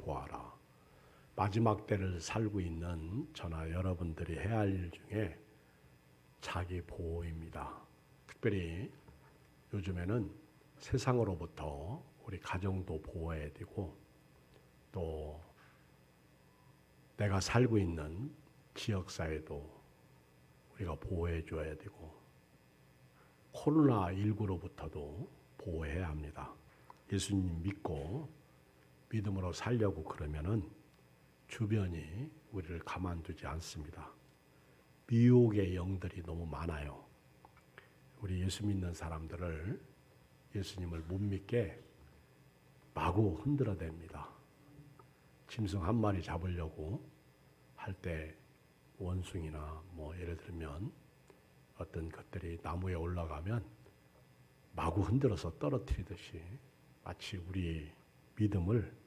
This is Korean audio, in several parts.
보아라. 마지막 때를 살고 있는 저나 여러분들이 해야 할 일 중에 자기 보호입니다. 특별히 요즘에는 세상으로부터 우리 가정도 보호해야 되고 또 내가 살고 있는 지역사회도 우리가 보호해 줘야 되고 코로나19로부터도 보호해야 합니다. 예수님 믿고 믿음으로 살려고 그러면은 주변이 우리를 가만두지 않습니다. 미혹의 영들이 너무 많아요. 우리 예수 믿는 사람들을 예수님을 못 믿게 마구 흔들어댑니다. 짐승 한 마리 잡으려고 할 때 원숭이나 예를 들면 어떤 것들이 나무에 올라가면 마구 흔들어서 떨어뜨리듯이 마치 우리 믿음을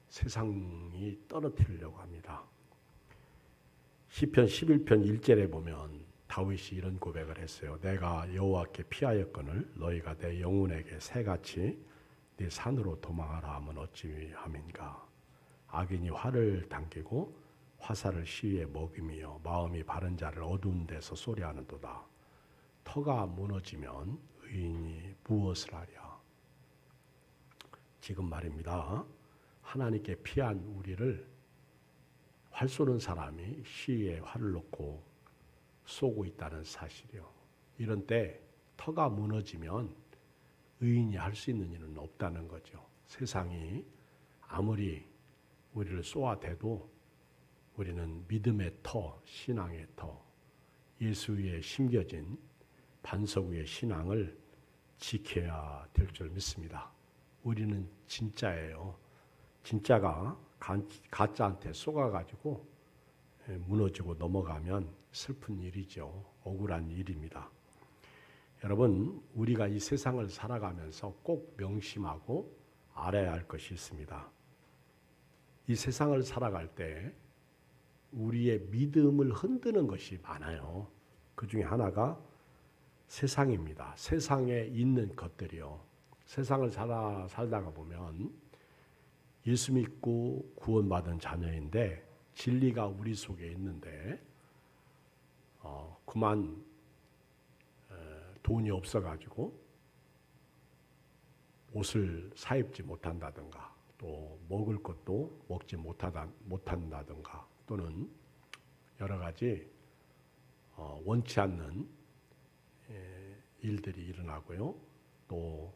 세상이 떨어뜨리려고 합니다. 시편 11편 1절에 보면 다윗이 이런 고백을 했어요. 내가 여호와께 피하였거늘 너희가 내 영혼에게 새같이 네 산으로 도망하라 하면 어찌함인가. 악인이 활을 당기고 화살을 시위에 먹이며 마음이 바른 자를 어두운 데서 쏘리하는도다. 터가 무너지면 의인이 무엇을 하랴. 지금 말입니다. 하나님께 피한 우리를 활 쏘는 사람이 시위에 활을 놓고 쏘고 있다는 사실이요. 이런 때 터가 무너지면 의인이 할 수 있는 일은 없다는 거죠. 세상이 아무리 우리를 쏘아대도 우리는 믿음의 터, 신앙의 터, 예수 위에 심겨진 반석 위의 신앙을 지켜야 될 줄 믿습니다. 우리는 진짜예요. 진짜가 가짜한테 쏘가가지고 무너지고 넘어가면 슬픈 일이죠. 억울한 일입니다. 여러분, 우리가 이 세상을 살아가면서 꼭 명심하고 알아야 할 것이 있습니다. 이 세상을 살아갈 때 우리의 믿음을 흔드는 것이 많아요. 그 중에 하나가 세상입니다. 세상에 있는 것들이요. 세상을 살다가 보면 예수 믿고 구원받은 자녀인데 진리가 우리 속에 있는데 그만 돈이 없어가지고 옷을 사입지 못한다든가 또 먹을 것도 먹지 못한다든가 또는 여러 가지 원치 않는 일들이 일어나고요. 또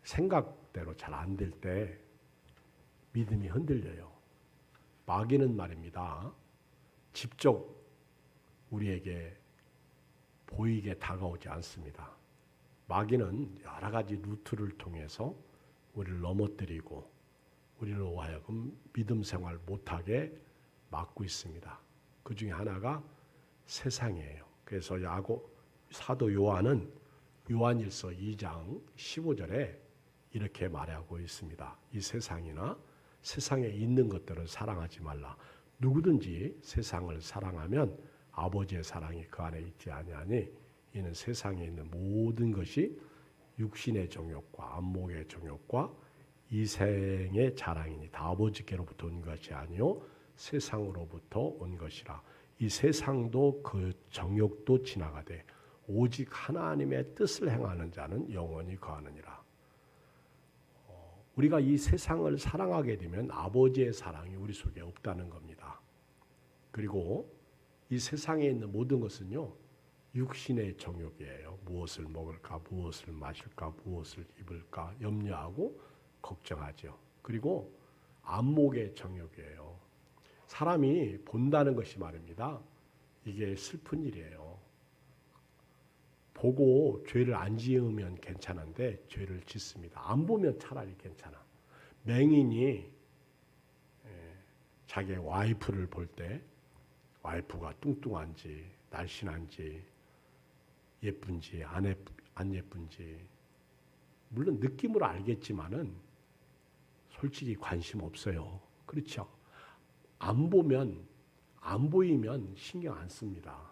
생각대로 잘 안 될 때 믿음이 흔들려요. 마귀는 말입니다. 직접 우리에게 보이게 다가오지 않습니다. 마귀는 여러 가지 루트를 통해서 우리를 넘어뜨리고 우리로 하여금 믿음 생활 못하게 막고 있습니다. 그 중에 하나가 세상이에요. 그래서 사도 요한은 요한일서 2장 15절에 이렇게 말하고 있습니다. 이 세상이나 세상에 있는 것들을 사랑하지 말라. 누구든지 세상을 사랑하면 아버지의 사랑이 그 안에 있지 아니하니 이는 세상에 있는 모든 것이 육신의 정욕과 안목의 정욕과 이생의 자랑이니 다 아버지께로부터 온 것이 아니요 세상으로부터 온 것이라. 이 세상도 그 정욕도 지나가되 오직 하나님의 뜻을 행하는 자는 영원히 거하느니라. 우리가 이 세상을 사랑하게 되면 아버지의 사랑이 우리 속에 없다는 겁니다. 그리고 이 세상에 있는 모든 것은요 육신의 정욕이에요. 무엇을 먹을까, 무엇을 마실까, 무엇을 입을까 염려하고 걱정하죠. 그리고 안목의 정욕이에요. 사람이 본다는 것이 말입니다. 이게 슬픈 일이에요. 보고 죄를 안 지으면 괜찮은데 죄를 짓습니다. 안 보면 차라리 괜찮아. 맹인이 자기 와이프를 볼 때 와이프가 뚱뚱한지 날씬한지 예쁜지 안 예쁜지 물론 느낌으로 알겠지만은 솔직히 관심 없어요. 그렇죠? 안 보이면 신경 안 씁니다.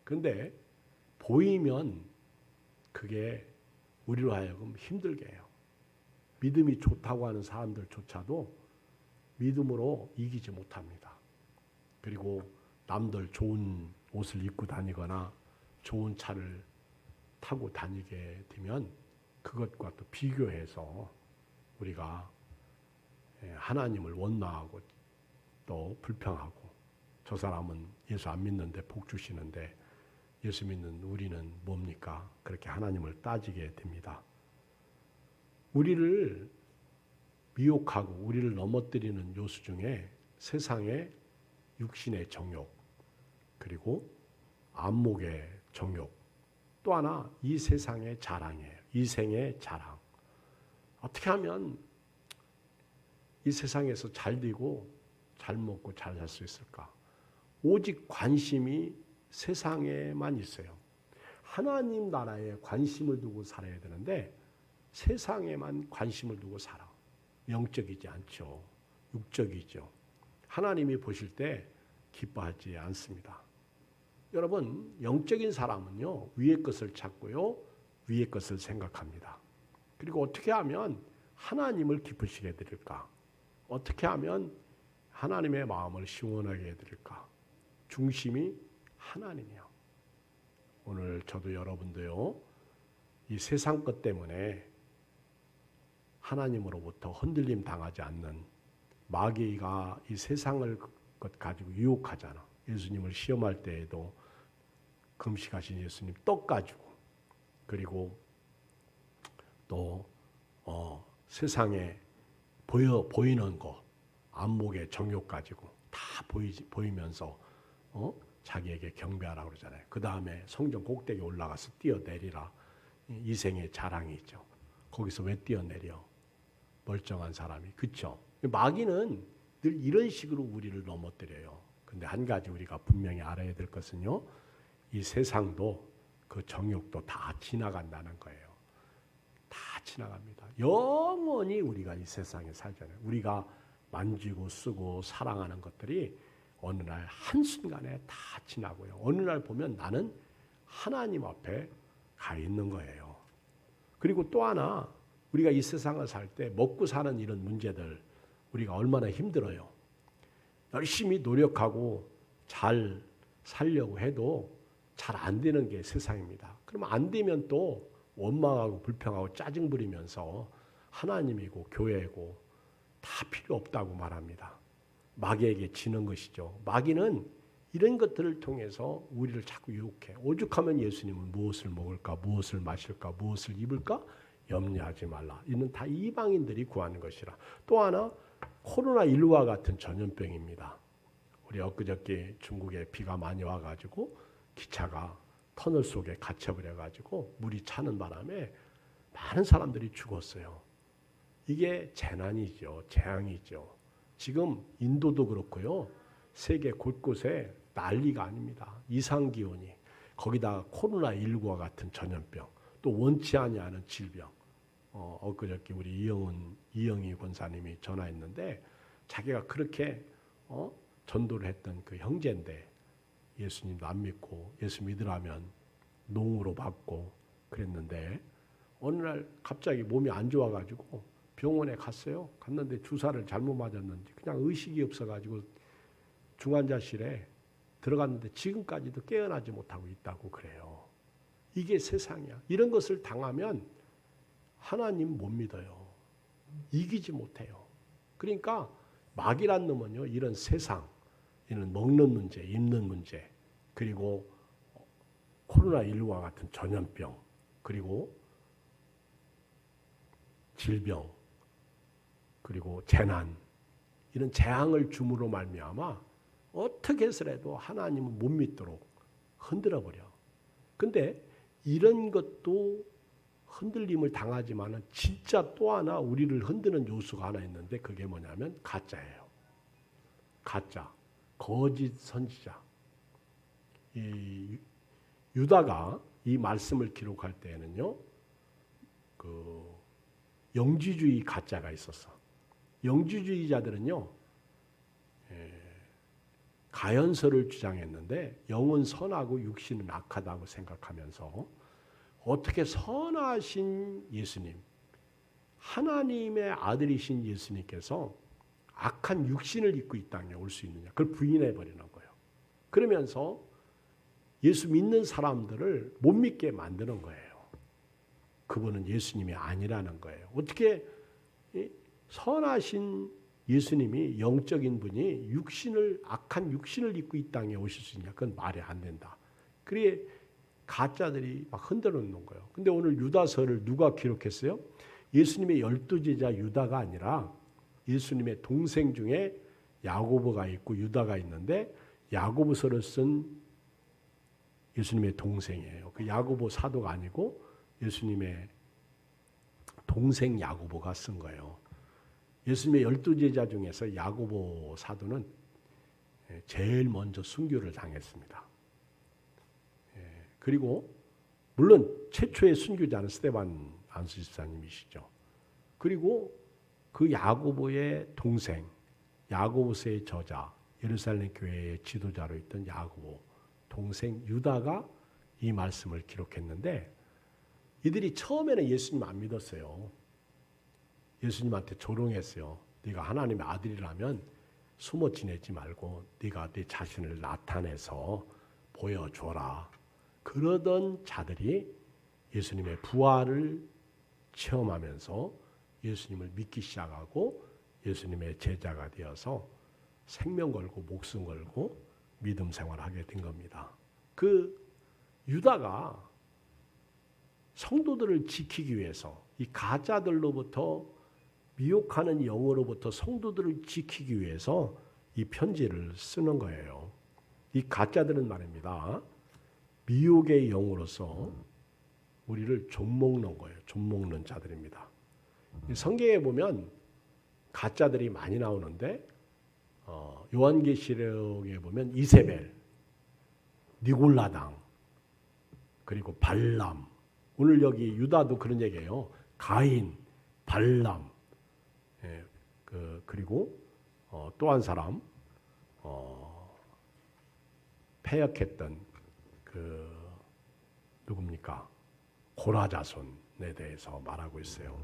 그런데 보이면 그게 우리로 하여금 힘들게 해요. 믿음이 좋다고 하는 사람들조차도 믿음으로 이기지 못합니다. 그리고 남들 좋은 옷을 입고 다니거나 좋은 차를 타고 다니게 되면 그것과 또 비교해서 우리가 하나님을 원망하고 또 불평하고 저 사람은 예수 안 믿는데 복 주시는데 예수 믿는 우리는 뭡니까? 그렇게 하나님을 따지게 됩니다. 우리를 미혹하고 우리를 넘어뜨리는 요소 중에 세상의 육신의 정욕 그리고 안목의 정욕 또 하나 이 세상의 자랑이에요. 이생의 자랑. 어떻게 하면 이 세상에서 잘 되고 잘 먹고 잘 살 수 있을까? 오직 관심이 세상에만 있어요. 하나님 나라에 관심을 두고 살아야 되는데 세상에만 관심을 두고 살아. 영적이지 않죠. 육적이죠. 하나님이 보실 때 기뻐하지 않습니다. 여러분, 영적인 사람은요, 위의 것을 찾고요, 위의 것을 생각합니다. 그리고 어떻게 하면 하나님을 기쁘시게 해드릴까? 어떻게 하면 하나님의 마음을 시원하게 해드릴까? 중심이 하나님이요. 오늘 저도 여러분도요, 이 세상 것 때문에 하나님으로부터 흔들림 당하지 않는 마귀가 이 세상을 것 가지고 유혹하잖아. 예수님을 시험할 때에도 금식하신 예수님 떡 가지고 그리고 또 세상에 보이는 거 안목의 정욕 가지고 다 보이면서 자기에게 경배하라고 그러잖아요. 그 다음에 성전 꼭대기 올라가서 뛰어내리라. 이생의 자랑이 있죠. 거기서 왜 뛰어내려? 멀쩡한 사람이. 그렇죠? 마귀는 늘 이런 식으로 우리를 넘어뜨려요. 근데 한 가지 우리가 분명히 알아야 될 것은요. 이 세상도 그 정욕도 다 지나간다는 거예요. 다 지나갑니다. 영원히 우리가 이 세상에 살잖아요. 우리가 만지고 쓰고 사랑하는 것들이 어느 날 한순간에 다 지나고요. 어느 날 보면 나는 하나님 앞에 가 있는 거예요. 그리고 또 하나 우리가 이 세상을 살 때 먹고 사는 이런 문제들 우리가 얼마나 힘들어요. 열심히 노력하고 잘 살려고 해도 잘 안 되는 게 세상입니다. 그러면 안 되면 또 원망하고 불평하고 짜증 부리면서 하나님이고 교회고 다 필요 없다고 말합니다. 마귀에게 지는 것이죠. 마귀는 이런 것들을 통해서 우리를 자꾸 유혹해. 오죽하면 예수님은 무엇을 먹을까, 무엇을 마실까, 무엇을 입을까 염려하지 말라. 이는 다 이방인들이 구하는 것이라. 또 하나 코로나19와 같은 전염병입니다. 우리 엊그저께 중국에 비가 많이 와가지고 기차가 터널 속에 갇혀버려가지고 물이 차는 바람에 많은 사람들이 죽었어요. 이게 재난이죠. 재앙이죠. 지금 인도도 그렇고요. 세계 곳곳에 난리가 아닙니다. 이상기온이. 거기다 코로나19와 같은 전염병. 또 원치 아니하는 질병. 엊그저께 우리 이영희 권사님이 전화했는데 자기가 그렇게 전도를 했던 그 형제인데 예수님도 안 믿고 예수 믿으라면 농으로 받고 그랬는데 어느 날 갑자기 몸이 안 좋아가지고 병원에 갔어요. 갔는데 주사를 잘못 맞았는지 그냥 의식이 없어가지고 중환자실에 들어갔는데 지금까지도 깨어나지 못하고 있다고 그래요. 이게 세상이야. 이런 것을 당하면 하나님 못 믿어요. 이기지 못해요. 그러니까 마귀란 놈은요. 이런 세상, 이런 먹는 문제, 입는 문제, 그리고 코로나19와 같은 전염병, 그리고 질병, 그리고 재난, 이런 재앙을 줌으로 말미암아 어떻게 해서라도 하나님을 못 믿도록 흔들어버려. 근데 이런 것도 흔들림을 당하지만은 진짜 또 하나 우리를 흔드는 요소가 하나 있는데 그게 뭐냐면 가짜예요. 가짜, 거짓 선지자. 이 유다가 이 말씀을 기록할 때에는요, 그 영지주의 가짜가 있었어. 영지주의자들은요, 가연서를 주장했는데 영은 선하고 육신은 악하다고 생각하면서 어떻게 선하신 예수님, 하나님의 아들이신 예수님께서 악한 육신을 입고 이 땅에 올 수 있느냐? 그걸 부인해 버리는 거예요. 그러면서 예수 믿는 사람들을 못 믿게 만드는 거예요. 그분은 예수님이 아니라는 거예요. 어떻게 선하신 예수님이 영적인 분이 악한 육신을 입고 이 땅에 오실 수 있냐? 그건 말이 안 된다. 그래 가짜들이 막 흔들어 놓는 거예요. 근데 오늘 유다서를 누가 기록했어요? 예수님의 12제자 유다가 아니라 예수님의 동생 중에 야고보가 있고 유다가 있는데 야고보서를 쓴 예수님의 동생이에요. 그 야고보 사도가 아니고 예수님의 동생 야고보가 쓴 거예요. 예수님의 12제자 중에서 야고보 사도는 제일 먼저 순교를 당했습니다. 그리고 물론 최초의 순교자는 스데반 안수집사님이시죠. 그리고 그 야고보의 동생, 야고보서의 저자, 예루살렘 교회의 지도자로 있던 야고보 동생 유다가 이 말씀을 기록했는데 이들이 처음에는 예수님 안 믿었어요. 예수님한테 조롱했어요. 네가 하나님의 아들이라면 숨어 지내지 말고 네가 네 자신을 나타내서 보여줘라. 그러던 자들이 예수님의 부활을 체험하면서 예수님을 믿기 시작하고 예수님의 제자가 되어서 생명 걸고 목숨 걸고 믿음 생활하게 된 겁니다. 그 유다가 성도들을 지키기 위해서 이 가짜들로부터 미혹하는 영으로부터 성도들을 지키기 위해서 이 편지를 쓰는 거예요. 이 가짜들은 말입니다. 미혹의 영으로서 우리를 좀먹는 거예요. 좀먹는 자들입니다. 성경에 보면 가짜들이 많이 나오는데 요한계시록에 보면 이세벨, 니골라당, 그리고 발람. 오늘 여기 유다도 그런 얘기예요. 가인, 발람, 그리고 또 한 사람 패역했던 누굽니까? 고라자손에 대해서 말하고 있어요.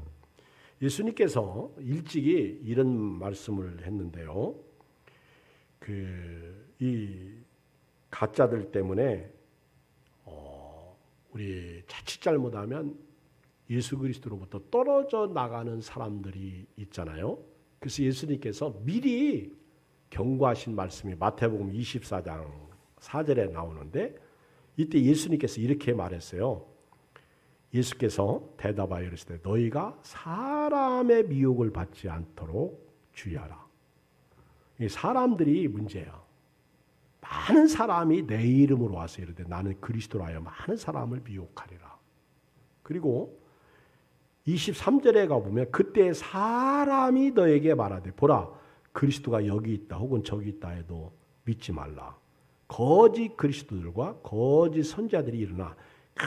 예수님께서 일찍이 이런 말씀을 했는데요. 이 가짜들 때문에 우리 자칫 잘못하면 예수 그리스도로부터 떨어져 나가는 사람들이 있잖아요. 그래서 예수님께서 미리 경고하신 말씀이 마태복음 24장 4절에 나오는데 이때 예수님께서 이렇게 말했어요. 예수께서 대답하여 이르시되 너희가 사람의 미혹을 받지 않도록 주의하라. 이 사람들이 문제야. 많은 사람이 내 이름으로 와서 이르되 나는 그리스도라 하여 많은 사람을 미혹하리라. 그리고 23절에 가보면 그때 사람이 너에게 말하되 보라 그리스도가 여기 있다 혹은 저기 있다 해도 믿지 말라. 거짓 그리스도들과 거짓 선지자들이 일어나 큰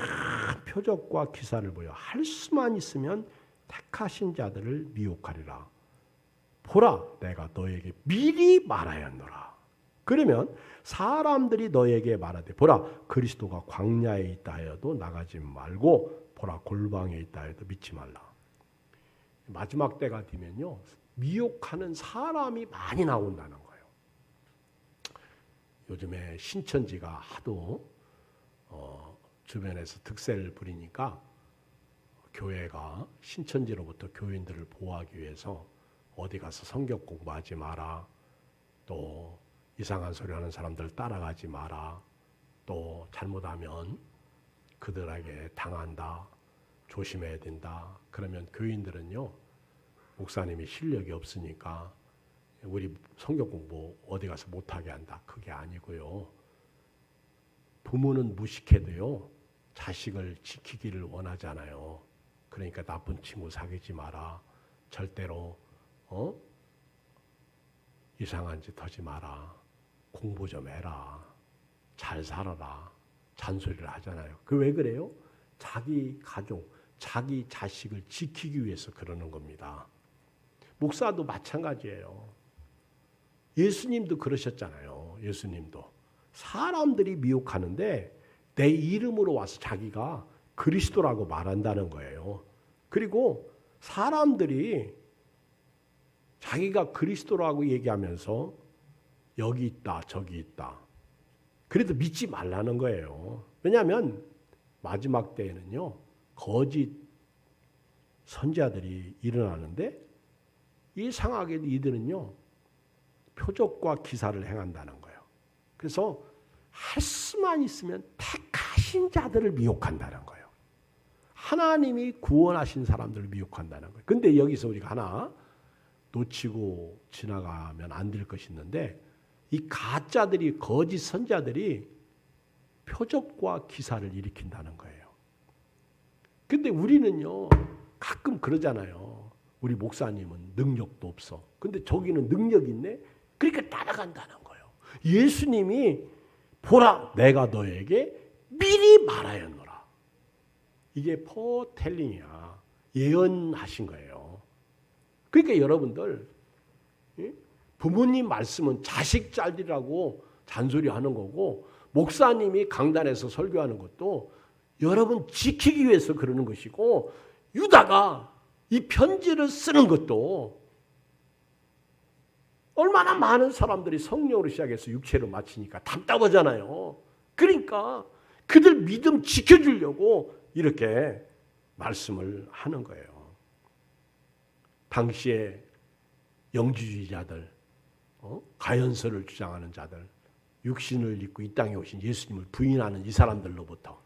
표적과 기사를 보여 할 수만 있으면 택하신 자들을 미혹하리라. 보라 내가 너에게 미리 말하였노라. 그러면 사람들이 너에게 말하되 보라 그리스도가 광야에 있다 하여도 나가지 말고 보라 골방에 있다 해도 믿지 말라. 마지막 때가 되면요 미혹하는 사람이 많이 나온다는 거예요. 요즘에 신천지가 하도 주변에서 득세를 부리니까 교회가 신천지로부터 교인들을 보호하기 위해서 어디 가서 성경 공부하지 마라. 또 이상한 소리 하는 사람들 따라가지 마라. 또 잘못하면 그들에게 당한다. 조심해야 된다. 그러면 교인들은요. 목사님이 실력이 없으니까 우리 성경 공부 어디 가서 못하게 한다. 그게 아니고요. 부모는 무식해도요. 자식을 지키기를 원하잖아요. 그러니까 나쁜 친구 사귀지 마라. 절대로 이상한 짓 하지 마라. 공부 좀 해라. 잘 살아라. 잔소리를 하잖아요. 그 왜 그래요? 자기 가족, 자기 자식을 지키기 위해서 그러는 겁니다. 목사도 마찬가지예요. 예수님도 그러셨잖아요. 예수님도. 사람들이 미혹하는데 내 이름으로 와서 자기가 그리스도라고 말한다는 거예요. 그리고 사람들이 자기가 그리스도라고 얘기하면서 여기 있다 저기 있다 그래도 믿지 말라는 거예요. 왜냐하면 마지막 때에는요 거짓 선지자들이 일어나는데 이상하게도 이들은요 표적과 기사를 행한다는 거예요. 그래서 할 수만 있으면 택하신 자들을 미혹한다는 거예요. 하나님이 구원하신 사람들을 미혹한다는 거예요. 근데 여기서 우리가 하나 놓치고 지나가면 안 될 것이 있는데 이 가짜들이 거짓 선지자들이 표적과 기사를 일으킨다는 거예요. 근데 우리는요 가끔 그러잖아요. 우리 목사님은 능력도 없어. 근데 저기는 능력이 있네. 그러니까 따라간다는 거예요. 예수님이 보라 내가 너에게 미리 말하였노라. 이게 포텔링이야. 예언하신 거예요. 그러니까 여러분들 부모님 말씀은 자식 잘리라고 잔소리하는 거고 목사님이 강단에서 설교하는 것도 여러분 지키기 위해서 그러는 것이고 유다가 이 편지를 쓰는 것도 얼마나 많은 사람들이 성령으로 시작해서 육체로 마치니까 답답하잖아요. 그러니까 그들 믿음 지켜주려고 이렇게 말씀을 하는 거예요. 당시에 영지주의자들, 가연설을 주장하는 자들, 육신을 입고 이 땅에 오신 예수님을 부인하는 이 사람들로부터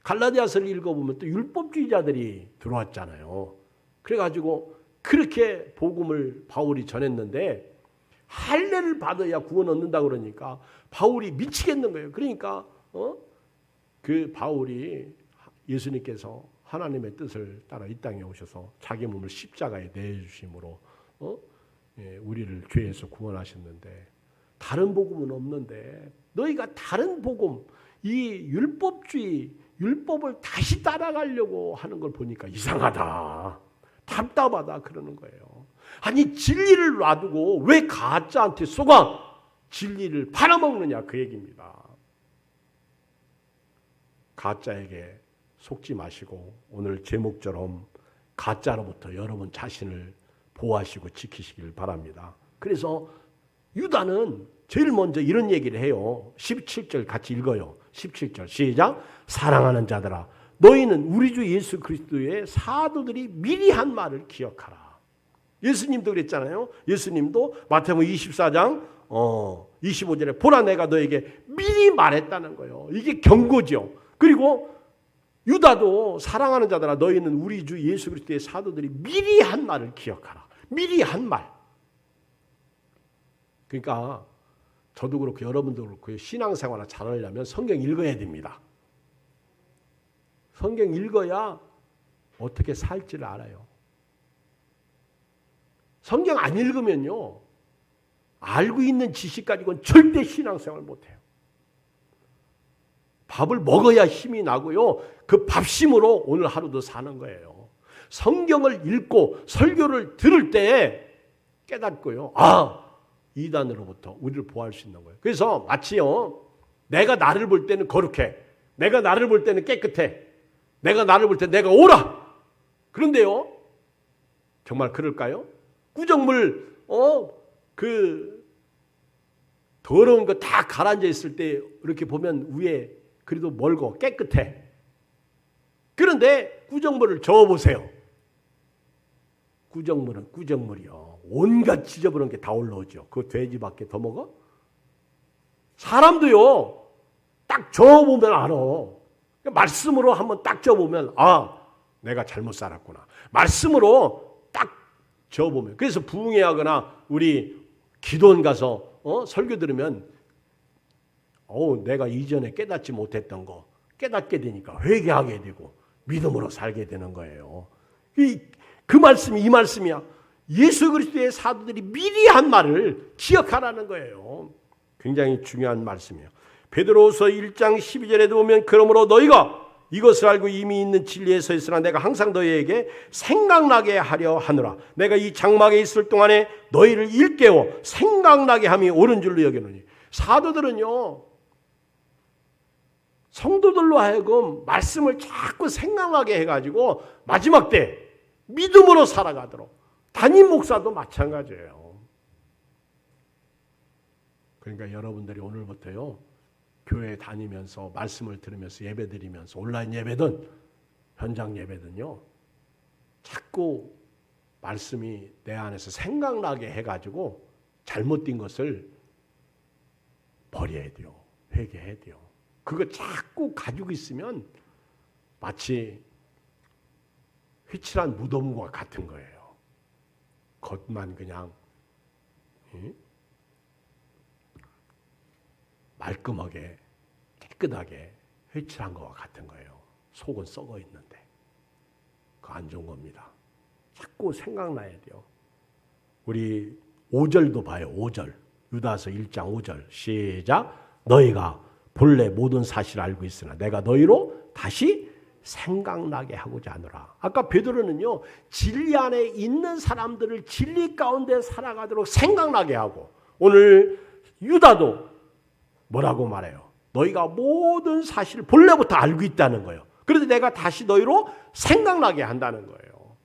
갈라디아서를 읽어보면 또 율법주의자들이 들어왔잖아요. 그래가지고 그렇게 복음을 바울이 전했는데 할례를 받아야 구원 얻는다 그러니까 바울이 미치겠는 거예요. 그러니까 그 바울이 예수님께서 하나님의 뜻을 따라 이 땅에 오셔서 자기 몸을 십자가에 내주심으로 우리를 죄에서 구원하셨는데 다른 복음은 없는데 너희가 다른 복음 이 율법주의 율법을 다시 따라가려고 하는 걸 보니까 이상하다. 답답하다 그러는 거예요. 아니 진리를 놔두고 왜 가짜한테 속아 진리를 팔아먹느냐 그 얘기입니다. 가짜에게 속지 마시고 오늘 제목처럼 가짜로부터 여러분 자신을 보호하시고 지키시길 바랍니다. 그래서 유다는 제일 먼저 이런 얘기를 해요. 17절 같이 읽어요. 17절 시작. 사랑하는 자들아 너희는 우리 주 예수 그리스도의 사도들이 미리 한 말을 기억하라. 예수님도 그랬잖아요. 예수님도 마태복음 24장 25절에 보라 내가 너에게 미리 말했다는 거예요. 이게 경고죠. 그리고 유다도 사랑하는 자들아 너희는 우리 주 예수 그리스도의 사도들이 미리 한 말을 기억하라. 미리 한 말. 그러니까 저도 그렇고 여러분도 그렇고 신앙생활을 잘하려면 성경 읽어야 됩니다. 성경 읽어야 어떻게 살지를 알아요. 성경 안 읽으면요. 알고 있는 지식 가지고는 절대 신앙생활 못해요. 밥을 먹어야 힘이 나고요. 그 밥심으로 오늘 하루도 사는 거예요. 성경을 읽고 설교를 들을 때 깨닫고요. 이단으로부터 우리를 보호할 수 있는 거예요. 그래서 마치요. 내가 나를 볼 때는 거룩해. 내가 나를 볼 때는 깨끗해. 내가 나를 볼 때 내가 옳아. 그런데요. 정말 그럴까요? 구정물 그 더러운 거 다 가라앉아 있을 때 이렇게 보면 위에 그래도 멀고 깨끗해. 그런데 구정물을 저어보세요. 구정물은 구정물이요. 온갖 지저분한 게 다 올라오죠. 그 돼지밖에 더 먹어? 사람도요. 딱 저어보면 알아. 말씀으로 한번 딱 저어보면 내가 잘못 살았구나. 말씀으로 딱 저어보면. 그래서 부흥회하거나 우리 기도원 가서 설교 들으면 내가 이전에 깨닫지 못했던 거 깨닫게 되니까 회개하게 되고 믿음으로 살게 되는 거예요. 그 말씀이 이 말씀이야. 예수 그리스도의 사도들이 미리 한 말을 기억하라는 거예요. 굉장히 중요한 말씀이에요. 베드로후서 1장 12절에도 보면 그러므로 너희가 이것을 알고 이미 있는 진리에 서 있으나 내가 항상 너희에게 생각나게 하려 하노라. 내가 이 장막에 있을 동안에 너희를 일깨워 생각나게 함이 옳은 줄로 여기노니. 사도들은요. 성도들로 하여금 말씀을 자꾸 생각나게 해가지고 마지막 때 믿음으로 살아가도록. 담임 목사도 마찬가지예요. 그러니까 여러분들이 오늘부터요, 교회 다니면서 말씀을 들으면서 예배 드리면서 온라인 예배든 현장 예배든요, 자꾸 말씀이 내 안에서 생각나게 해가지고 잘못된 것을 버려야 돼요. 회개해야 돼요. 그거 자꾸 가지고 있으면 마치 휘칠한 무덤과 같은 거예요. 겉만 그냥 말끔하게 깨끗하게 휘칠한 것과 같은 거예요. 속은 썩어 있는데. 그거 안 좋은 겁니다. 자꾸 생각나야 돼요. 우리 5절도 봐요. 5절. 유다서 1장 5절. 시작. 너희가 본래 모든 사실을 알고 있으나 내가 너희로 다시 생각나게 하고자 하노라. 아까 베드로는요, 진리 안에 있는 사람들을 진리 가운데 살아가도록 생각나게 하고, 오늘 유다도 뭐라고 말해요? 너희가 모든 사실을 본래부터 알고 있다는 거예요. 그래서 내가 다시 너희로 생각나게 한다는 거예요.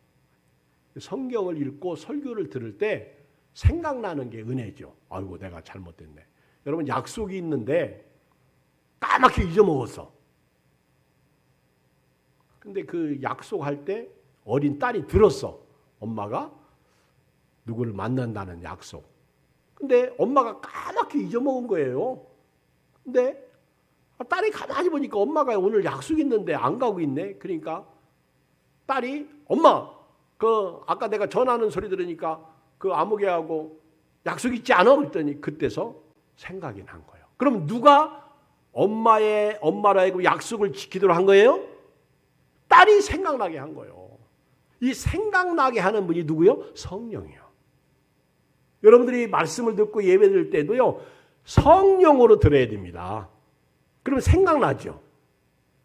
성경을 읽고 설교를 들을 때 생각나는 게 은혜죠. 아이고 내가 잘못됐네. 여러분 약속이 있는데 까맣게 잊어먹었어. 근데 그 약속할 때 어린 딸이 들었어. 엄마가 누구를 만난다는 약속. 근데 엄마가 까맣게 잊어먹은 거예요. 근데 딸이 가만히 보니까 엄마가 오늘 약속 있는데 안 가고 있네. 그러니까 딸이 엄마 그 아까 내가 전화하는 소리 들으니까 그 아무개하고 약속 있지 않아? 그랬더니 그때서 생각이 난 거예요. 그럼 누가 엄마로 하여금 약속을 지키도록 한 거예요? 딸이 생각나게 한 거예요. 이 생각나게 하는 분이 누구요? 성령이요. 여러분들이 말씀을 듣고 예배 드릴 때도요, 성령으로 들어야 됩니다. 그러면 생각나죠.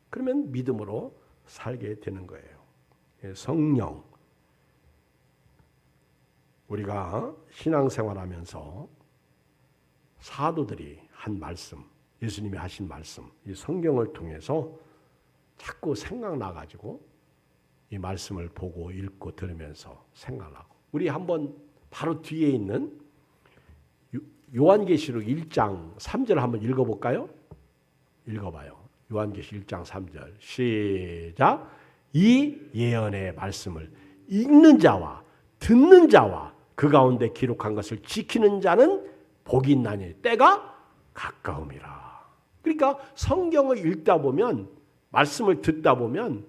그러면 믿음으로 살게 되는 거예요. 성령. 우리가 신앙생활하면서 사도들이 한 말씀, 예수님이 하신 말씀, 이 성경을 통해서 자꾸 생각나가지고 이 말씀을 보고 읽고 들으면서 생각나고. 우리 한번 바로 뒤에 있는 요한계시록 1장 3절 한번 읽어볼까요? 읽어봐요. 요한계시록 1장 3절 시작. 이 예언의 말씀을 읽는 자와 듣는 자와 그 가운데 기록한 것을 지키는 자는 복이 있나니 때가 가까움이라. 그러니까 성경을 읽다 보면 말씀을 듣다 보면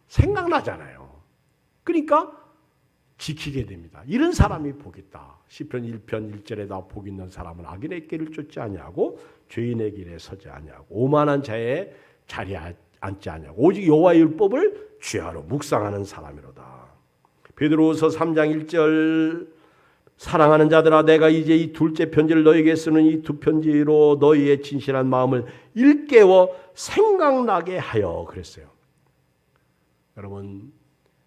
생각나잖아요. 그러니까 지키게 됩니다. 이런 사람이 복 있다. 시편 1편 1절에다 복 있는 사람은 악인의 길을 쫓지 아니하고 죄인의 길에 서지 아니하고 오만한 자의 자리에 앉지 아니하고 오직 여호와의 율법을 주야로 묵상하는 사람이로다. 베드로후서 3장 1절 사랑하는 자들아 내가 이제 이 둘째 편지를 너에게 쓰는 이 두 편지로 너희의 진실한 마음을 일깨워 생각나게 하여 그랬어요. 여러분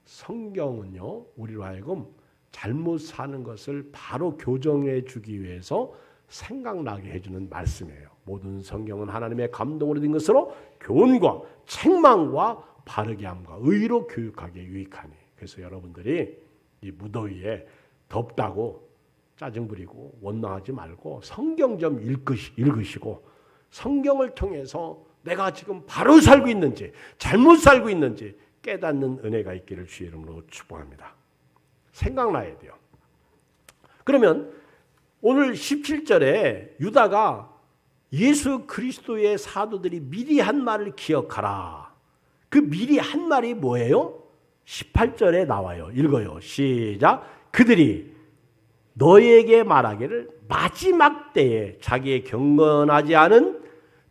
성경은요 우리로 하여금 잘못 사는 것을 바로 교정해 주기 위해서 생각나게 해주는 말씀이에요. 모든 성경은 하나님의 감동으로 된 것으로 교훈과 책망과 바르게 함과 의로 교육하기에 유익하니. 그래서 여러분들이 이 무더위에 덥다고 짜증 부리고 원망하지 말고 성경 좀 읽으시고 성경을 통해서 내가 지금 바로 살고 있는지 잘못 살고 있는지 깨닫는 은혜가 있기를 주의 이름으로 축복합니다. 생각나야 돼요. 그러면 오늘 17절에 유다가 예수 그리스도의 사도들이 미리 한 말을 기억하라. 그 미리 한 말이 뭐예요? 18절에 나와요. 읽어요. 시작. 그들이 너에게 말하기를 마지막 때에 자기의 경건하지 않은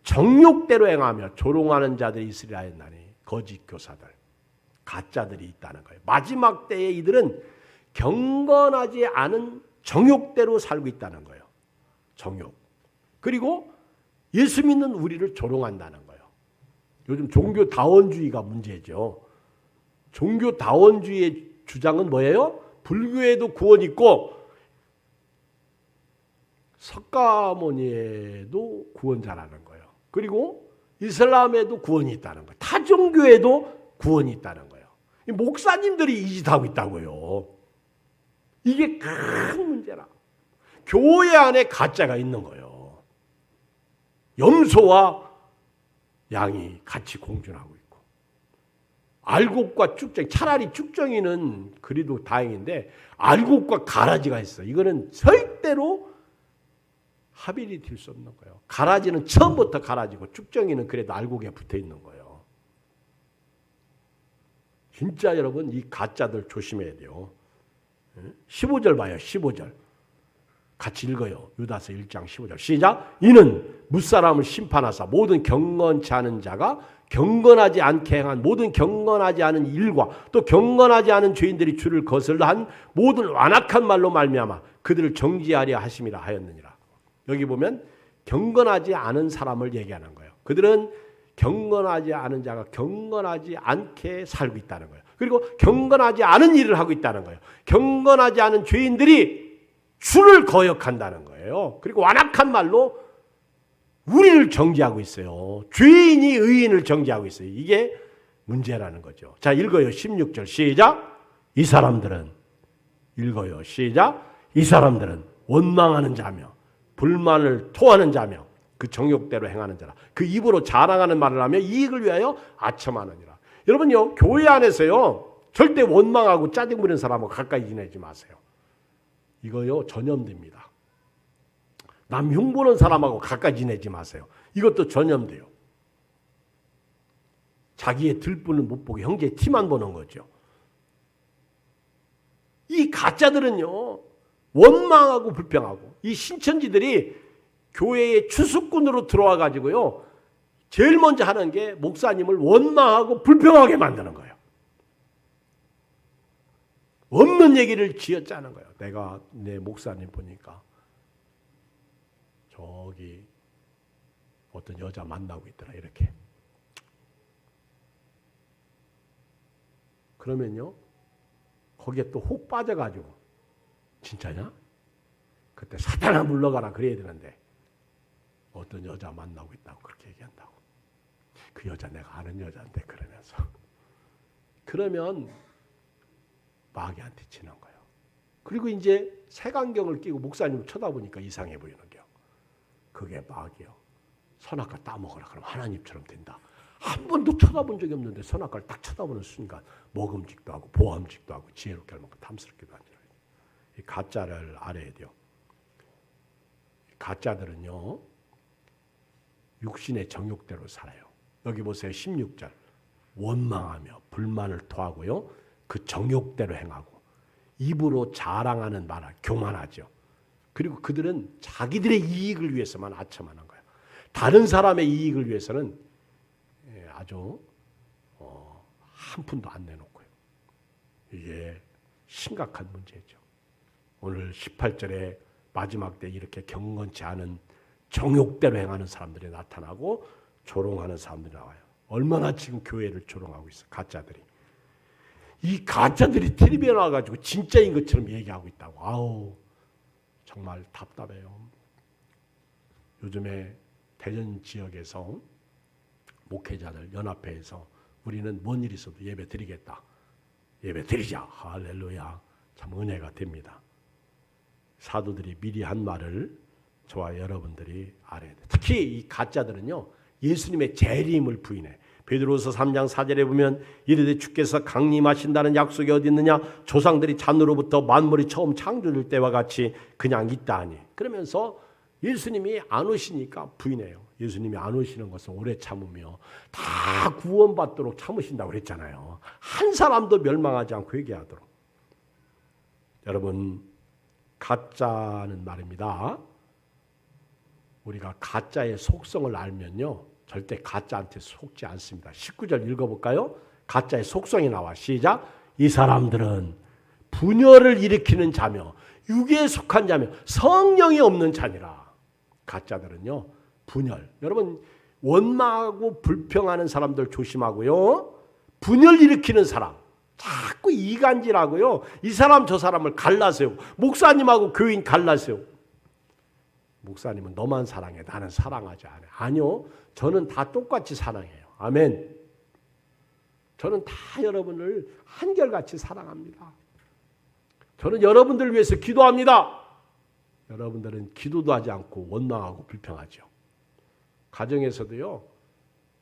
정욕대로 행하며 조롱하는 자들이 있으리라 했나니. 거짓 교사들, 가짜들이 있다는 거예요. 마지막 때에 이들은 경건하지 않은 정욕대로 살고 있다는 거예요. 정욕. 그리고 예수 믿는 우리를 조롱한다는 거예요. 요즘 종교다원주의가 문제죠. 종교다원주의의 주장은 뭐예요? 불교에도 구원 있고 석가모니에도 구원자라는 거예요. 그리고 이슬람에도 구원이 있다는 거예요. 타 종교에도 구원이 있다는 거예요. 목사님들이 이 짓 하고 있다고요. 이게 큰 문제라. 교회 안에 가짜가 있는 거예요. 염소와 양이 같이 공존하고 있고, 알곡과 쭉정이, 차라리 쭉정이는 그래도 다행인데 알곡과 가라지가 있어. 이거는 절대로 합일이 될 수 없는 거예요. 가라지는 처음부터 가라지고 쭉정이는 그래도 알곡에 붙어 있는 거예요. 진짜 여러분, 이 가짜들 조심해야 돼요. 15절 봐요. 15절 같이 읽어요. 유다서 1장 15절 시작. 이는 무사람을 심판하사 모든 경건치 않은 자가 경건하지 않게 행한 모든 경건하지 않은 일과 또 경건하지 않은 죄인들이 주를 거슬러 한 모든 완악한 말로 말미암아 그들을 정죄하려 하심이라 하였느니라. 여기 보면 경건하지 않은 사람을 얘기하는 거예요. 그들은 경건하지 않은 자가 경건하지 않게 살고 있다는 거예요. 그리고 경건하지 않은 일을 하고 있다는 거예요. 경건하지 않은 죄인들이 주를 거역한다는 거예요. 그리고 완악한 말로 우리를 정죄하고 있어요. 죄인이 의인을 정죄하고 있어요. 이게 문제라는 거죠. 자, 읽어요. 16절 시작. 이 사람들은, 읽어요. 시작. 이 사람들은 원망하는 자며 불만을 토하는 자며 그 정욕대로 행하는 자라. 그 입으로 자랑하는 말을 하며 이익을 위하여 아첨하느니라. 여러분요, 교회 안에서요 절대 원망하고 짜증 부리는 사람하고 가까이 지내지 마세요. 이거요 전염됩니다. 남 흉보는 사람하고 가까이 지내지 마세요. 이것도 전염돼요. 자기의 들분을 못 보고 형제의 티만 보는 거죠. 이 가짜들은요 원망하고 불평하고, 이 신천지들이 교회의 추수꾼으로 들어와 가지고요 제일 먼저 하는 게 목사님을 원망하고 불평하게 만드는 거예요. 없는 얘기를 지어짜는 거예요. 내가 내 목사님 보니까 저기 어떤 여자 만나고 있더라 이렇게. 그러면요 거기에 또 혹 빠져가지고 진짜냐? 그때 사탄아 물러가라 그래야 되는데 어떤 여자 만나고 있다고 그렇게 얘기한다고. 그 여자 내가 아는 여자인데 그러면서. 그러면 마귀한테 치는 거예요. 그리고 이제 색안경을 끼고 목사님을 쳐다보니까 이상해 보이는 겨. 그게 마귀요. 선악과 따먹어라. 그럼 하나님처럼 된다. 한 번도 쳐다본 적이 없는데 선악과를 딱 쳐다보는 순간 먹음직도 하고 보암직도 하고 지혜롭게 할 만큼 탐스럽기도 하죠. 이 가짜를 알아야 돼요. 가짜들은요 육신의 정욕대로 살아요. 여기 보세요. 16절 원망하며 불만을 토하고요 그 정욕대로 행하고 입으로 자랑하는 말을 교만하죠. 그리고 그들은 자기들의 이익을 위해서만 아첨하는 거예요. 다른 사람의 이익을 위해서는 아주 한 푼도 안 내놓고요. 이게 심각한 문제죠. 오늘 18절에 마지막 때 이렇게 경건치 않은 정욕대로 행하는 사람들이 나타나고 조롱하는 사람들이 나와요. 얼마나 지금 교회를 조롱하고 있어 가짜들이. 이 가짜들이 텔레비전에 나와가지고 진짜인 것처럼 얘기하고 있다고. 아우 정말 답답해요. 요즘에 대전 지역에서 목회자들 연합회에서 우리는 뭔 일이 있어도 예배 드리겠다. 예배 드리자. 할렐루야. 참 은혜가 됩니다. 사도들이 미리 한 말을 저와 여러분들이 알아야 돼요. 특히 이 가짜들은요 예수님의 재림을 부인해. 베드로서 3장 4절에 보면 이르되 주께서 강림하신다는 약속이 어디 있느냐? 조상들이 잔으로부터 만물이 처음 창조될 때와 같이 그냥 있다 하니. 그러면서 예수님이 안 오시니까 부인해요. 예수님이 안 오시는 것은 오래 참으며 다 구원받도록 참으신다고 그랬잖아요. 한 사람도 멸망하지 않고 회개하도록. 여러분 가짜는 말입니다. 우리가 가짜의 속성을 알면요 절대 가짜한테 속지 않습니다. 19절 읽어볼까요? 가짜의 속성이 나와. 시작. 이 사람들은 분열을 일으키는 자며 육에 속한 자며 성령이 없는 자니라. 가짜들은요 분열. 여러분 원망하고 불평하는 사람들 조심하고요. 분열 일으키는 사람 자꾸 이간질하고요. 이 사람 저 사람을 갈라세우고 목사님하고 교인 갈라세우고. 목사님은 너만 사랑해. 나는 사랑하지 않아. 아니요. 저는 다 똑같이 사랑해요. 아멘. 저는 다 여러분을 한결같이 사랑합니다. 저는 여러분들을 위해서 기도합니다. 여러분들은 기도도 하지 않고 원망하고 불평하죠. 가정에서도요.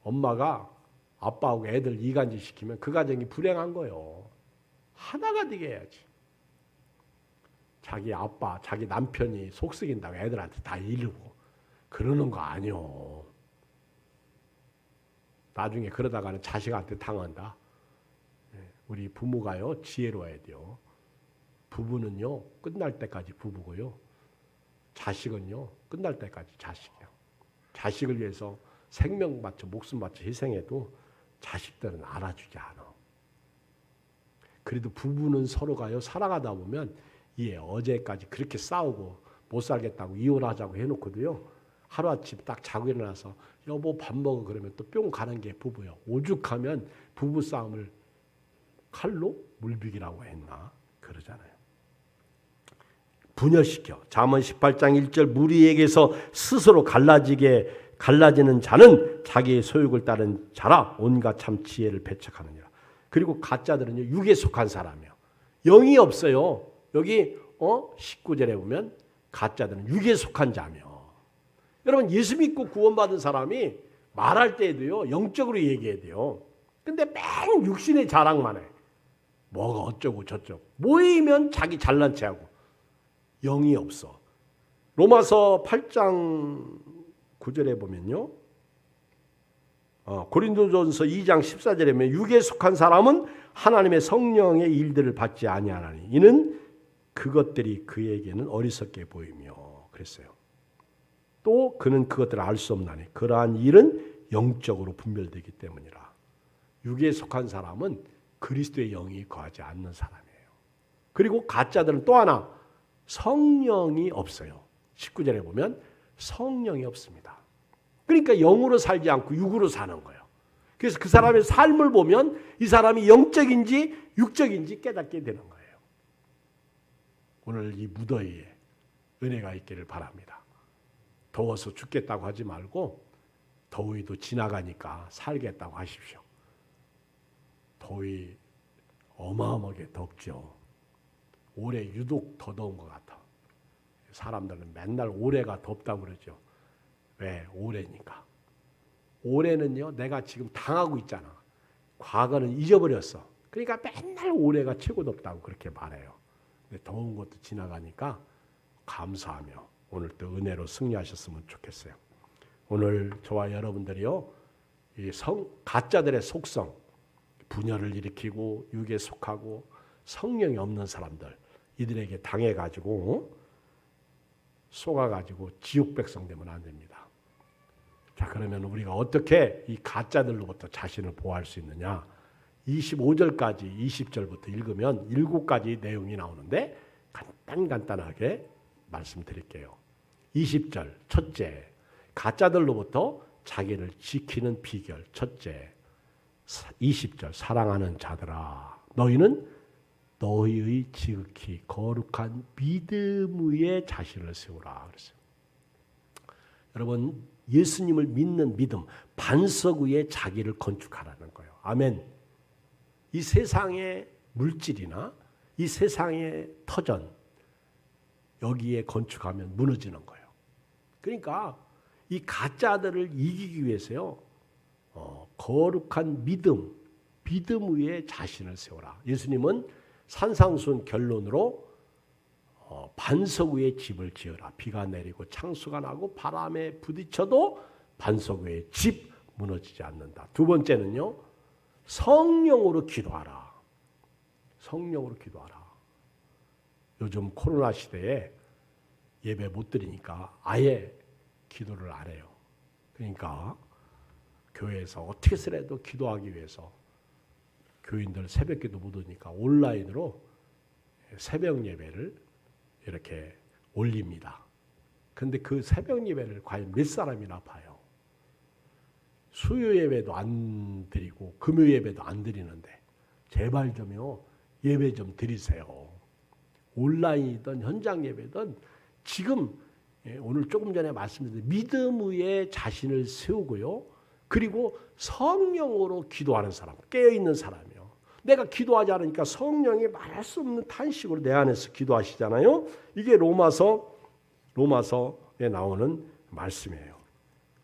엄마가 아빠하고 애들 이간질 시키면 그 가정이 불행한 거예요. 하나가 되게 해야지. 자기 아빠, 자기 남편이 속썩인다고 애들한테 다 이르고 그러는 거 아니요. 나중에 그러다가는 자식한테 당한다. 우리 부모가요. 지혜로워야 돼요. 부부는요. 끝날 때까지 부부고요. 자식은요. 끝날 때까지 자식이에요. 자식을 위해서 생명 바쳐 목숨 바쳐 희생해도 자식들은 알아주지 않아. 그래도 부부는 서로가요. 살아가다 보면 어제까지 그렇게 싸우고 못 살겠다고 이혼하자고 해놓고도요. 하루아침 딱 자고 일어나서 여보 밥 먹어 그러면 또 뿅 가는 게 부부예요. 오죽하면 부부싸움을 칼로 물비기라고 했나 그러잖아요. 분열시켜. 잠언 18장 1절 무리에게서 스스로 갈라지는 자는 자기의 소욕을 따른 자라 온갖 참 지혜를 배척하느니라. 그리고 가짜들은요. 육에 속한 사람이에요. 영이 없어요. 여기 19절에 보면 가짜들은 육에 속한 자며. 여러분 예수 믿고 구원받은 사람이 말할 때에도요. 영적으로 얘기해야 돼요. 근데 맨 육신의 자랑만 해. 뭐가 어쩌고 저쩌고. 모이면 자기 잘난 체하고. 영이 없어. 로마서 8장 9절에 보면요. 고린도전서 2장 14절에 보면 육에 속한 사람은 하나님의 성령의 일들을 받지 아니하나니 이는 그것들이 그에게는 어리석게 보이며 그랬어요. 또 그는 그것들을 알 수 없나니 그러한 일은 영적으로 분별되기 때문이라. 육에 속한 사람은 그리스도의 영이 거하지 않는 사람이에요. 그리고 가짜들은 또 하나 성령이 없어요. 19절에 보면 성령이 없습니다. 그러니까 영으로 살지 않고 육으로 사는 거예요. 그래서 그 사람의 삶을 보면 이 사람이 영적인지 육적인지 깨닫게 되는 거예요. 오늘 이 무더위에 은혜가 있기를 바랍니다. 더워서 죽겠다고 하지 말고 더위도 지나가니까 살겠다고 하십시오. 더위 어마어마하게 덥죠. 올해 유독 더 더운 것 같아. 사람들은 맨날 올해가 덥다고 그러죠. 왜? 올해니까. 올해는요. 내가 지금 당하고 있잖아. 과거는 잊어버렸어. 그러니까 맨날 올해가 최고 덥다고 그렇게 말해요. 근데 더운 것도 지나가니까 감사하며 오늘 또 은혜로 승리하셨으면 좋겠어요. 오늘 저와 여러분들이요. 이 가짜들의 속성, 분열을 일으키고 육에 속하고 성령이 없는 사람들 이들에게 당해가지고 속아가지고 지옥 백성 되면 안 됩니다. 자, 그러면 우리가 어떻게 이 가짜들로부터 자신을 보호할 수 있느냐? 25절까지 20절부터 읽으면 7가지 내용이 나오는데 간단하게 말씀드릴게요. 20절 첫째, 가짜들로부터 자기를 지키는 비결 첫째. 20절 사랑하는 자들아 너희는 너희의 지극히 거룩한 믿음 위에 자신을 세우라 그랬어요. 여러분 예수님을 믿는 믿음 반석 위에 자기를 건축하라는 거예요. 아멘. 이 세상의 물질이나 이 세상의 터전 여기에 건축하면 무너지는 거예요. 그러니까 이 가짜들을 이기기 위해서요. 거룩한 믿음 위에 자신을 세워라. 예수님은 산상수훈 결론으로 반석 위에 집을 지어라. 비가 내리고 창수가 나고 바람에 부딪혀도 반석 위에 집 무너지지 않는다. 두 번째는요. 성령으로 기도하라. 성령으로 기도하라. 요즘 코로나 시대에 예배 못 드리니까 아예 기도를 안 해요. 그러니까 교회에서 어떻게 해서라도 기도하기 위해서 교인들 새벽기도 못 오니까 온라인으로 새벽 예배를 이렇게 올립니다. 그런데 그 새벽 예배를 과연 몇 사람이나 봐요. 수요 예배도 안 드리고 금요 예배도 안 드리는데 제발 좀요 예배 좀 드리세요. 온라인이든 현장 예배든 지금 오늘 조금 전에 말씀드린 믿음 위에 자신을 세우고요. 그리고 성령으로 기도하는 사람, 깨어있는 사람이요. 내가 기도하지 않으니까 성령이 말할 수 없는 탄식으로 내 안에서 기도하시잖아요. 이게 로마서에 나오는 말씀이에요.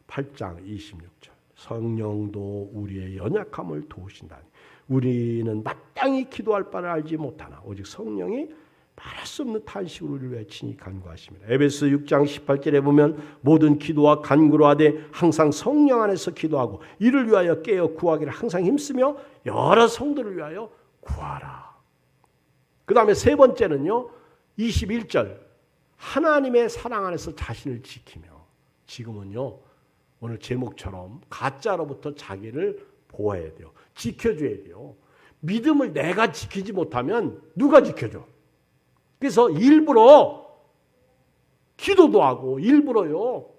8장 26절. 성령도 우리의 연약함을 도우신다니. 우리는 마땅히 기도할 바를 알지 못하나 오직 성령이 말할 수 없는 탄식으로 우리를 외치니 간구하십니다. 에베소 6장 18절에 보면 모든 기도와 간구로 하되 항상 성령 안에서 기도하고 이를 위하여 깨어 구하기를 항상 힘쓰며 여러 성도를 위하여 구하라. 그 다음에 세 번째는요. 21절 하나님의 사랑 안에서 자신을 지키며. 지금은요. 오늘 제목처럼 가짜로부터 자기를 보호해야 돼요. 지켜줘야 돼요. 믿음을 내가 지키지 못하면 누가 지켜줘? 그래서 일부러 기도도 하고 일부러요.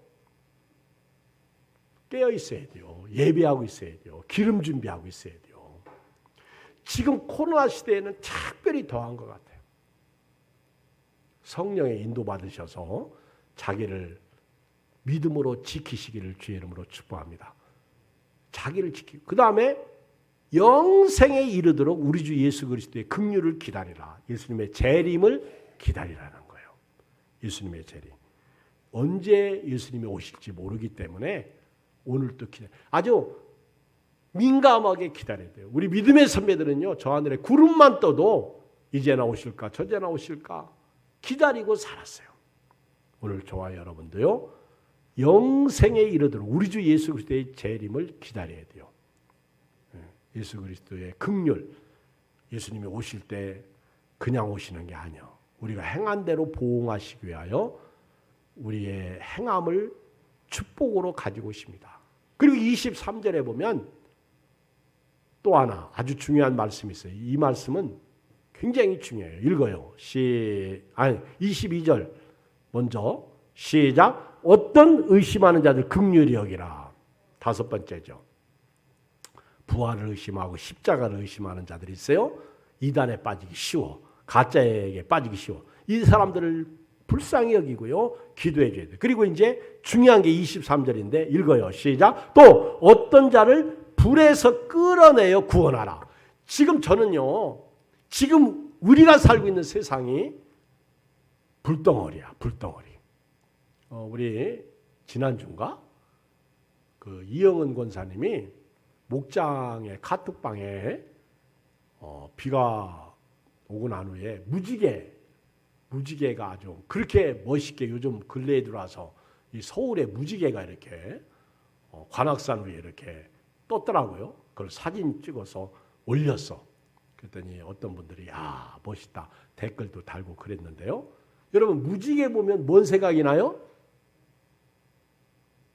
깨어 있어야 돼요. 예배하고 있어야 돼요. 기름 준비하고 있어야 돼요. 지금 코로나 시대에는 특별히 더한 것 같아요. 성령의 인도받으셔서 자기를 믿음으로 지키시기를 주의 이름으로 축복합니다. 자기를 지키고 그 다음에 영생에 이르도록 우리 주 예수 그리스도의 긍휼을 기다리라. 예수님의 재림을 기다리라는 거예요. 예수님의 재림. 언제 예수님이 오실지 모르기 때문에 오늘도 아주 민감하게 기다려야 돼요. 우리 믿음의 선배들은요. 저 하늘에 구름만 떠도 이제나 오실까 저제나 오실까 기다리고 살았어요. 오늘 저와 여러분도요. 영생에 이르도록 우리 주 예수 그리스도의 재림을 기다려야 돼요. 예수 그리스도의 긍휼, 예수님이 오실 때 그냥 오시는 게 아니에요. 우리가 행한 대로 보응하시기 위하여 우리의 행함을 축복으로 가지고 오십니다. 그리고 23절에 보면 또 하나 아주 중요한 말씀이 있어요. 이 말씀은 굉장히 중요해요. 읽어요. 22절 먼저 시작. 어떤 의심하는 자들 긍휼히 여기라. 다섯 번째죠. 부활을 의심하고 십자가를 의심하는 자들이 있어요. 이단에 빠지기 쉬워. 가짜에게 빠지기 쉬워. 이 사람들을 불쌍히 여기고요. 기도해 줘야 돼요. 그리고 이제 중요한 게 23절인데 읽어요. 시작. 또 어떤 자를 불에서 끌어내어 구원하라. 지금 저는요. 지금 우리가 살고 있는 세상이 불덩어리야. 불덩어리. 우리 지난주인가? 그 이영은 권사님이 목장의 카톡방에 비가 오고 난 후에 무지개가 아주 그렇게 멋있게 요즘 근래에 들어와서 이 서울에 무지개가 이렇게 관악산 위에 이렇게 떴더라고요. 그걸 사진 찍어서 올렸어. 그랬더니 어떤 분들이 야 멋있다 댓글도 달고 그랬는데요. 여러분 무지개 보면 뭔 생각이 나요?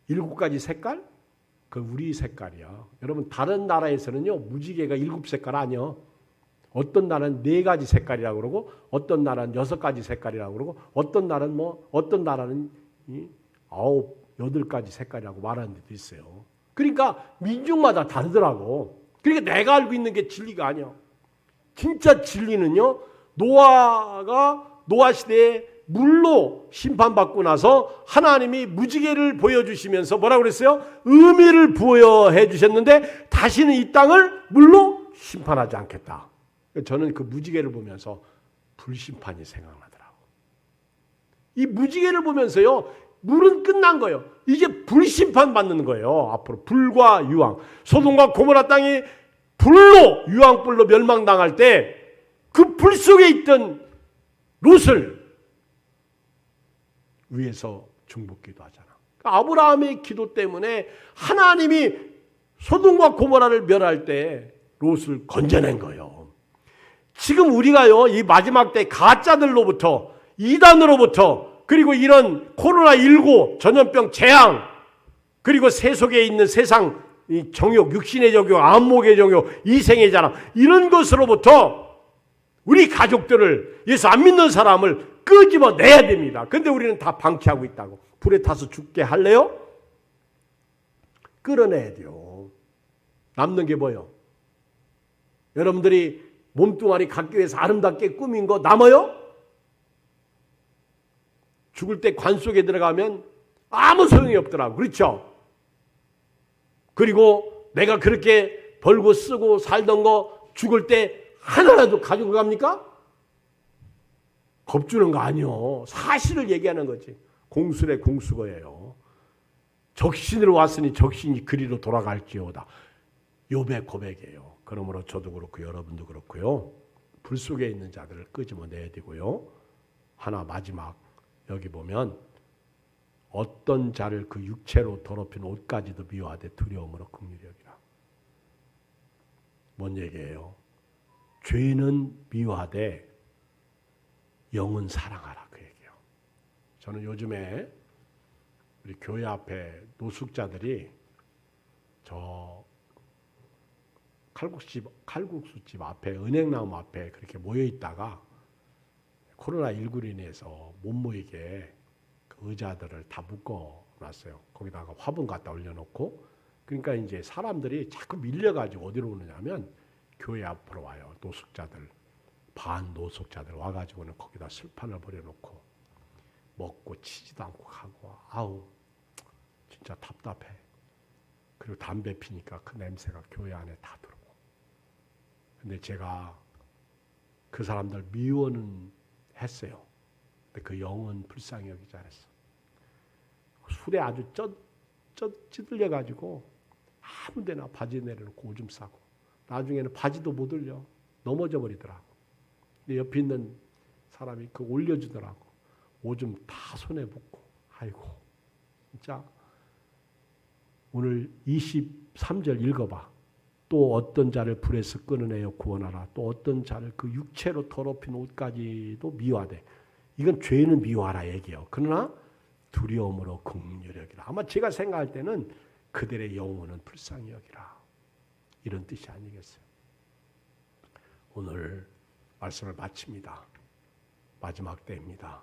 7가지 색깔? 그 우리 색깔이야. 여러분 다른 나라에서는요 무지개가 7색깔 아니요. 어떤 나라는 4가지 색깔이라고 그러고 어떤 나라는 6가지 색깔이라고 그러고 어떤 나라는 9, 8가지 색깔이라고 말하는 데도 있어요. 그러니까 민족마다 다르더라고. 그러니까 내가 알고 있는 게 진리가 아니야. 진짜 진리는요 노아 시대에 물로 심판받고 나서 하나님이 무지개를 보여주시면서 뭐라고 그랬어요? 의미를 부여해 주셨는데 다시는 이 땅을 물로 심판하지 않겠다. 저는 그 무지개를 보면서 불심판이 생각나더라고. 이 무지개를 보면서요 물은 끝난 거예요. 이제 불심판 받는 거예요. 앞으로 불과 유황. 소돔과 고모라 땅이 불로 유황불로 멸망당할 때 그 불 속에 있던 롯을 위에서 중보기도 하잖아. 아브라함의 기도 때문에 하나님이 소돔과 고모라를 멸할 때 롯을 건져낸 거예요. 지금 우리가요 이 마지막 때 가짜들로부터 이단으로부터 그리고 이런 코로나19 전염병 재앙 그리고 세속에 있는 세상 이 정욕 육신의 정욕 안목의 정욕 이생의 자랑 이런 것으로부터 우리 가족들을 예수 안 믿는 사람을 끄집어내야 됩니다. 근데 우리는 다 방치하고 있다고. 불에 타서 죽게 할래요? 끌어내야 돼요. 남는 게 뭐예요? 여러분들이 몸뚱아리 갖기 위해서 아름답게 꾸민 거 남아요? 죽을 때 관 속에 들어가면 아무 소용이 없더라고. 그렇죠? 그리고 내가 그렇게 벌고 쓰고 살던 거 죽을 때 하나라도 가지고 갑니까? 겁주는 거 아니요. 사실을 얘기하는 거지. 공수래 공수거예요. 적신으로 왔으니 적신이 그리로 돌아갈지어다. 욥의 고백이에요. 그러므로 저도 그렇고 여러분도 그렇고요. 불 속에 있는 자들을 끄집어내야 되고요. 하나 마지막 여기 보면 어떤 자를 그 육체로 더럽힌 옷까지도 미워하되 두려움으로 긍휼히 여기라. 뭔 얘기예요? 죄는 미워하되 영은 사랑하라 그 얘기예요. 저는 요즘에 우리 교회 앞에 노숙자들이 저 칼국수집 앞에 은행나무 앞에 그렇게 모여 있다가 코로나19로 인해서 못 모이게 그 의자들을 다 묶어 놨어요. 거기다가 화분 갖다 올려놓고 그러니까 이제 사람들이 자꾸 밀려가지고 어디로 오느냐면 교회 앞으로 와요. 노숙자들 반 노숙자들 와가지고는 거기다 술판을 버려놓고 먹고 치지도 않고 가고 아우 진짜 답답해. 그리고 담배 피니까 그 냄새가 교회 안에 다 들어오고. 근데 제가 그 사람들 미워는 했어요. 근데 그 영은 불쌍히 여기지 않았어. 술에 아주 찌들려가지고 아무 데나 바지 내려놓고 오줌 싸고 나중에는 바지도 못 올려 넘어져 버리더라고. 근데 옆에 있는 사람이 그 올려주더라고. 오줌 다 손에 묻고 아이고 진짜 오늘 23절 읽어봐. 또 어떤 자를 불에서 끊어내어 구원하라. 또 어떤 자를 그 육체로 더럽힌 옷까지도 미워하되. 이건 죄는 미워하라 얘기예요. 그러나 두려움으로 긍휼히 여기라. 아마 제가 생각할 때는 그들의 영혼은 불쌍히 여기라. 이런 뜻이 아니겠어요. 오늘 말씀을 마칩니다. 마지막 때입니다.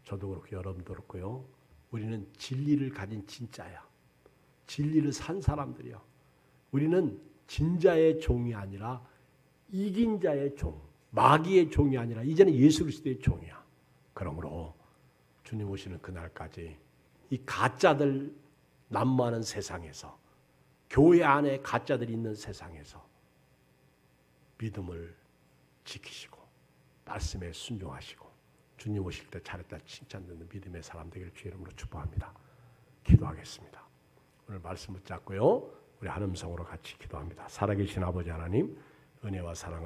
저도 그렇고 여러분도 그렇고요. 우리는 진리를 가진 진짜야. 진리를 산 사람들이야. 우리는 진자의 종이 아니라 이긴 자의 종, 마귀의 종이 아니라 이제는 예수 그리스도의 종이야. 그러므로 주님 오시는 그날까지 이 가짜들 난무하는 세상에서 교회 안에 가짜들이 있는 세상에서 믿음을 지키시고 말씀에 순종하시고 주님 오실 때 잘했다 칭찬 듣는 믿음의 사람 되기를 주의 이름으로 축복합니다. 기도하겠습니다. 오늘 말씀 붙잡고요. 우리 한음성으로 같이 기도합니다. 살아계신 아버지 하나님, 은혜와 사랑을